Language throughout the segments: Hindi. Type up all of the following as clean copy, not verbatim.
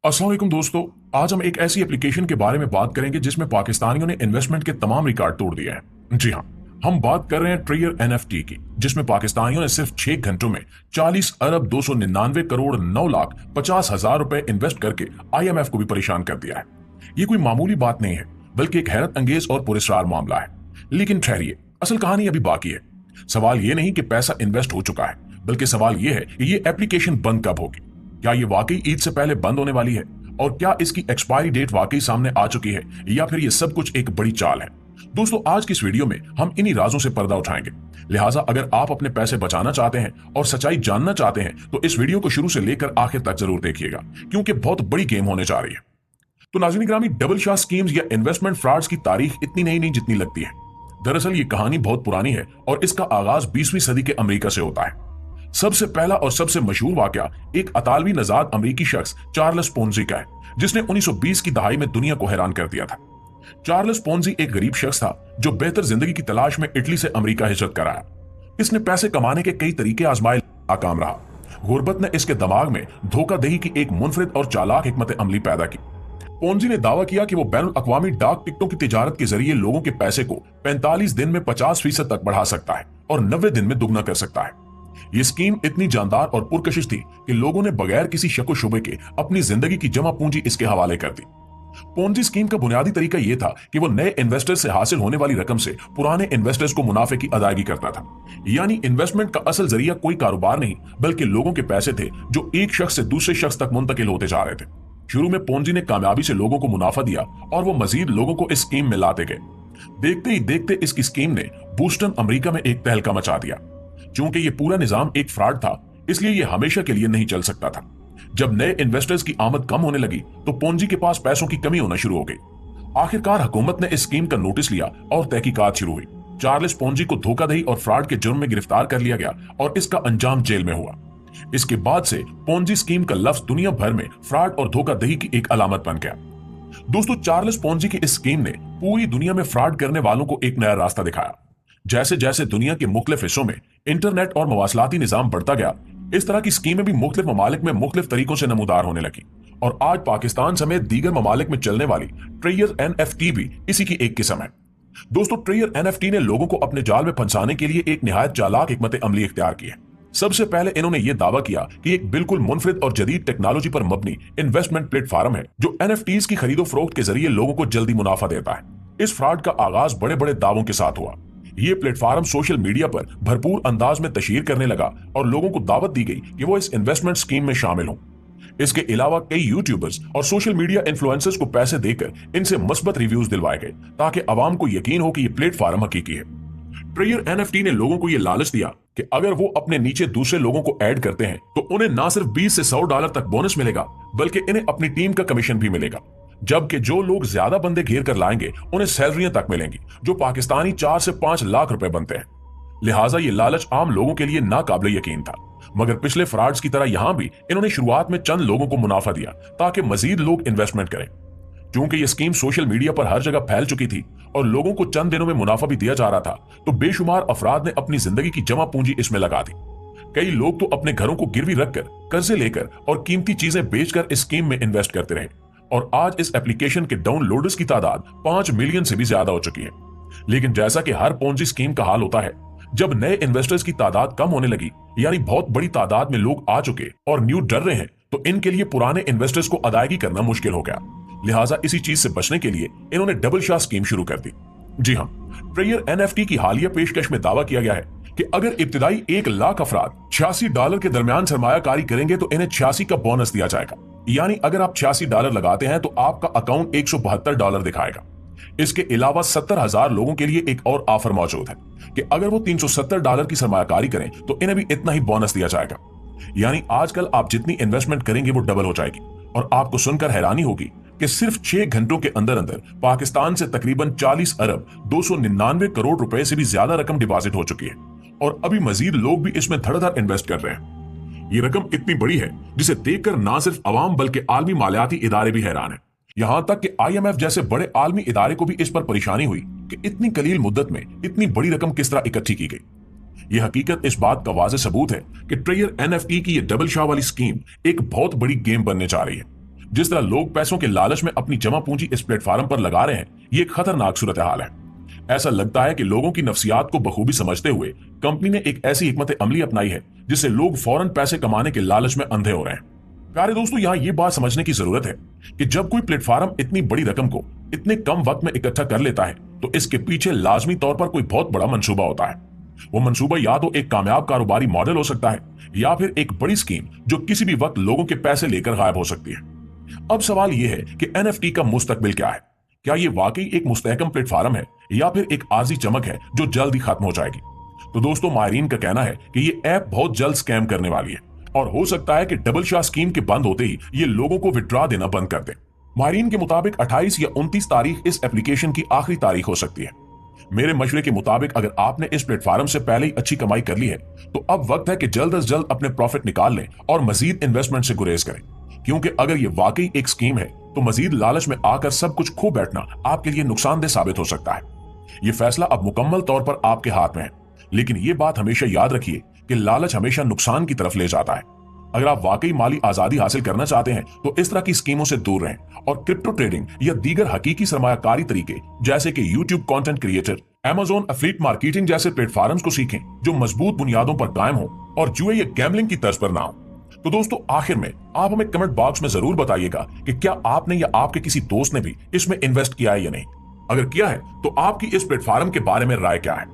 अस्सलाम वालेकुम दोस्तों। आज हम एक ऐसी एप्लीकेशन के बारे में बात करेंगे जिसमें पाकिस्तानियों ने इन्वेस्टमेंट के तमाम रिकॉर्ड तोड़ दिए हैं। जी हाँ, हम बात कर रहे हैं ट्रेयर एनएफटी की, जिसमें पाकिस्तानियों ने सिर्फ 6 घंटों में 40 अरब 299 करोड़ 9 लाख 50 हजार रुपए इन्वेस्ट करके आईएमएफ को भी परेशान कर दिया है। ये कोई मामूली बात नहीं है, बल्कि एक हैरत अंगेज और पुरस्कार मामला है। लेकिन ठहरिए, असल कहानी अभी बाकी है। सवाल ये नहीं कि पैसा इन्वेस्ट हो चुका है, बल्कि सवाल ये है कि ये एप्लीकेशन बंद कब होगी। क्या ये वाकई ईद से पहले बंद होने वाली है, और क्या इसकी एक्सपायरी डेट वाकई सामने आ चुकी है, या फिर ये सब कुछ एक बड़ी चाल है। दोस्तों, आज की इस वीडियो में हम इन्हीं राजों से पर्दा उठाएंगे। लिहाजा अगर आप अपने पैसे बचाना चाहते हैं और सच्चाई जानना चाहते हैं तो इस वीडियो को शुरू से लेकर आखिर तक जरूर देखिएगा, क्योंकि बहुत बड़ी गेम होने जा रही है। तो नाज़रीन गिरामी, डबल शाह स्कीम्स या इन्वेस्टमेंट फ्रॉड्स की तारीख इतनी नई नहीं जितनी लगती है। दरअसल ये कहानी बहुत पुरानी है और इसका आगाज 20वीं सदी के अमेरिका से होता है। सबसे पहला और सबसे मशहूर वाकया एक अतालवी नजाद अमेरिकी शख्स चार्ल्स पोंजी का है, जिसने 1920 की दहाई में दुनिया को हैरान कर दिया था। चार्ल्स पोंजी एक गरीब शख्स था जो बेहतर जिंदगी की तलाश में इटली से अमेरिका हिजरत कर आया। इसने पैसे कमाने के कई तरीके आजमाए, नाकाम रहा। गुर्बत ने इसके दिमाग में धोखाधही की एक मुनफरिद और चालाक हिकमत अमली पैदा की। पोंजी ने दावा किया कि वो बैनुल अक़वामी डाक टिकटों की तिजारत के जरिए लोगों के पैसे को 45 दिन में 50% तक बढ़ा सकता है और 90 दिन में दुगना कर सकता है। ये स्कीम इतनी जानदार और पुरकशिश थी कि लोगों ने बगैर किसी शक शुबे के अपनी जिंदगी की जमा पूंजी इसके हवाले कर दी। पोंजी स्कीम का बुनियादी तरीका यह था कि वो नए इन्वेस्टर से हासिल होने वाली रकम से पुराने इन्वेस्टर्स को मुनाफे की अदायगी करता था। यानी इन्वेस्टमेंट का असल जरिया कोई कारोबार नहीं, बल्कि लोगों के पैसे थे जो एक शख्स से दूसरे शख्स तक मुंतकिल होते जा रहे थे। शुरू में पोंजी ने कामयाबी से लोगों को मुनाफा दिया और वो मजीद लोगों को इस स्कीम में लाते गए। देखते ही देखते इसकी स्कीम ने बूस्टन अमेरिका में एक तहलका मचा दिया। चूंकि ये पूरा निजाम एक फ्रॉड था, इसलिए ये हमेशा के लिए नहीं चल सकता था। जब नए इन्वेस्टर्स की आमद कम होने लगी तो पोंजी के पास पैसों की कमी होना शुरू हो गई। आखिरकार हुकूमत ने इस स्कीम का नोटिस लिया और तहकीकात शुरू हुई। चार्ल्स पोंजी को धोखाधही और फ्रॉड के जुर्म में गिरफ्तार कर लिया गया और इसका अंजाम जेल में हुआ। इसके बाद से पोंजी स्कीम का लफ्ज दुनिया भर में फ्रॉड और धोखाधही की एक अलामत बन गया। दोस्तों, चार्ल्स पोंजी की इस स्कीम ने पूरी दुनिया में फ्रॉड करने वालों को एक नया रास्ता दिखाया। जैसे जैसे दुनिया के मुख्तलिफ हिस्सों में इंटरनेट और मवासलाती निजाम बढ़ता गया, इस तरह की स्कीमें भी मुख्तलिफ ममालिक में मुख्तलिफ तरीकों से नमूदार होने लगी। और आज पाकिस्तान समेत दीगर ममालिक में चलने वाली ट्रेयर एनएफटी भी इसी की एक किस्म है। दोस्तों, ट्रेयर एनएफटी ने लोगों को अपने जाल में फंसाने के लिए एक निहायत चालाक हिकमत अमली इख्तियार की है। सबसे पहले इन्होंने यह दावा किया कि एक बिल्कुल मुनफरिद और जदीद टेक्नोलॉजी पर मबनी इन्वेस्टमेंट प्लेटफॉर्म है जो एनएफटीज की खरीदो फरोख्त के जरिए लोगों को जल्दी मुनाफा देता है। इस फ्रॉड का आगाज बड़े बड़े दावों के साथ हुआ। ये प्लेटफॉर्म सोशल मीडिया पर भरपूर अंदाज में तशहीर करने लगा और लोगों को दावत दी गई कि वो इस इन्वेस्टमेंट स्कीम में शामिल हों। इसके अलावा कई यूट्यूबर्स और सोशल मीडिया इन्फ्लुएंसर्स को पैसे देकर इनसे मुस्बत रिव्यूज दिलवाए गए, ताकि अवाम को यकीन हो कि यह प्लेटफॉर्म हकीकी है। ट्रेयर एनएफटी ने लोगों को यह लालच दिया कि अगर वो अपने नीचे दूसरे लोगों को ऐड करते हैं तो उन्हें ना सिर्फ 20 से $100 तक बोनस मिलेगा, बल्कि इन्हें अपनी टीम का कमीशन भी मिलेगा। जबकि जो लोग ज्यादा बंदे घेर कर लाएंगे उन्हें सैलरियां तक मिलेंगी, जो पाकिस्तानी 4 से 5 लाख रुपए बनते हैं। लिहाजा ये लालच आम लोगों के लिए नाकाबिले यकीन था। मगर पिछले फ्रॉड्स की तरह यहां भी इन्होंने शुरुआत में चंद लोगों को मुनाफा दिया ताकि मजीद लोग इन्वेस्टमेंट करें। चूंकि ये स्कीम सोशल मीडिया पर हर जगह फैल चुकी थी और लोगों को चंद दिनों में मुनाफा भी दिया जा रहा था, तो बेशुमार अफराद ने अपनी जिंदगी की जमा पूंजी इसमें लगा दी। कई लोग तो अपने घरों को गिरवी रखकर, कर्जे लेकर और कीमती चीजें बेचकर इस स्कीम में इन्वेस्ट करते रहे। और आज इस एप्लीकेशन के डाउनलोडर्स की तादाद 5 मिलियन से भी ज्यादा हो चुकी है। लेकिन जैसा कि हर पोंजी स्कीम का हाल होता है, जब नए इन्वेस्टर्स की तादाद कम होने लगी, यानी बहुत बड़ी तादाद में लोग आ चुके और न्यू डर रहे हैं, तो इनके लिए पुराने इन्वेस्टर्स को अदायगी करना मुश्किल हो गया। लिहाजा इसी चीज से बचने के लिए इन्होंने डबल शाह स्कीम शुरू कर दी। जी हाँ, ट्रेयर एनएफटी की हालिया पेशकश में दावा किया गया है कि अगर इब्तिदाई 1 लाख अफराद $86 के दरमियान सरमायाकारी करेंगे तो इन्हें 86 का बोनस दिया जाएगा। यानी अगर आप $86 लगाते हैं तो आपका अकाउंट $172 दिखाएगा। इसके अलावा 70,000 लोगों के लिए एक और ऑफर मौजूद है कि अगर वो $370 की सरमायाकारी करें तो इन्हें भी इतना ही बोनस दिया जाएगा। यानी आजकल आप जितनी इन्वेस्टमेंट करेंगे वो डबल हो जाएगी। और आपको सुनकर हैरानी होगी कि सिर्फ 6 घंटों के अंदर अंदर पाकिस्तान से तकरीबन 40 अरब 299 करोड़ रुपए से भी ज्यादा रकम डिपॉजिट हो चुकी है और अभी मजीद लोग भी इसमें धड़ाधड़ इन्वेस्ट कर रहे हैं। ये रकम इतनी बड़ी है जिसे देखकर ना सिर्फ अवाम बल्कि आलमी मालियाती इदारे भी हैरान हैं। यहां तक कि आईएमएफ जैसे बड़े आलमी इदारे को भी इस पर परेशानी हुई कि इतनी कलील मुद्दत में इतनी बड़ी रकम किस तरह इकट्ठी की गई। यह हकीकत इस बात का वाज़ेह सबूत है कि ट्रेयर एनएफटी की यह डबल शाह वाली स्कीम एक बहुत बड़ी गेम बनने जा रही है। जिस तरह लोग पैसों के लालच में अपनी जमा पूंजी इस प्लेटफॉर्म पर लगा रहे हैं, ये एक खतरनाक सूरत हाल है। ऐसा लगता है कि लोगों की नफ्सियात को बखूबी समझते हुए कंपनी ने एक ऐसी हिकमत अमली अपनाई है जिससे लोग फौरन पैसे कमाने के लालच में अंधे हो रहे हैं। प्यारे दोस्तों, यहाँ ये बात समझने की जरूरत है कि जब कोई प्लेटफॉर्म इतनी बड़ी रकम को इतने कम वक्त में इकट्ठा कर लेता है तो इसके पीछे लाजमी तौर पर कोई बहुत बड़ा मंसूबा होता है। वो मंसूबा या तो एक कामयाब कारोबारी मॉडल हो सकता है या फिर एक बड़ी स्कीम जो किसी भी वक्त लोगों के पैसे लेकर गायब हो सकती है। अब सवाल यह है कि एनएफटी का मुस्तकबिल क्या है? क्या ये वाकई एक मुस्तहकम प्लेटफॉर्म है या फिर एक आरजी चमक है जो जल्द ही खत्म हो जाएगी? तो दोस्तों, माहिरीन का कहना है कि ये ऐप बहुत जल्द स्कैम करने वाली है और हो सकता है कि डबल शाह स्कीम के बंद होते ही ये लोगों को विड्रॉ देना बंद कर दे। माहिरीन के मुताबिक 28 या 29 तारीख इस एप्लीकेशन की आखिरी तारीख हो सकती है। मेरे मशवरे के मुताबिक अगर आपने इस प्लेटफॉर्म से पहले ही अच्छी कमाई कर ली है तो अब वक्त है कि जल्द से जल्द अपने प्रॉफिट निकाल लें और मजीद इन्वेस्टमेंट से गुरेज करें, क्योंकि अगर ये वाकई एक स्कीम है तो मजीद लालच में आकर सब कुछ खो बैठना आपके लिए नुकसानदेह साबित हो सकता है। ये फैसला अब मुकम्मल तौर पर आपके हाथ में है, लेकिन ये बात हमेशा याद रखिए कि लालच हमेशा नुकसान की तरफ ले जाता है। अगर आप वाकई माली आजादी हासिल करना चाहते हैं तो इस तरह की स्कीमों से दूर रहें और क्रिप्टो ट्रेडिंग या दीगर हकीकी सरमायाकारी तरीके जैसे कि YouTube content creator, Amazon affiliate marketing जैसे प्लेटफॉर्म्स को सीखें जो मजबूत बुनियादों पर कायम हो और जुए या गैम्बलिंग की तर्ज पर ना हो। तो दोस्तों, आखिर में आप हमें कमेंट बॉक्स में जरूर बताइएगा कि क्या आपने या आपके किसी दोस्त ने भी इसमें इन्वेस्ट किया है या नहीं। अगर किया है तो आपकी इस प्लेटफॉर्म के बारे में राय क्या है?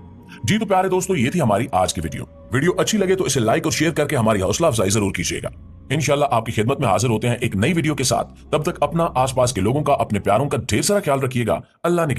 जी तो प्यारे दोस्तों, ये थी हमारी आज की वीडियो अच्छी लगे तो इसे लाइक और शेयर करके हमारी हौसला अफजाई जरूर कीजिएगा। इंशाल्लाह आपकी खिदमत में हाजिर होते हैं एक नई वीडियो के साथ। तब तक अपना, आसपास के लोगों का, अपने प्यारों का ढेर सारा ख्याल रखिएगा। अल्लाह ने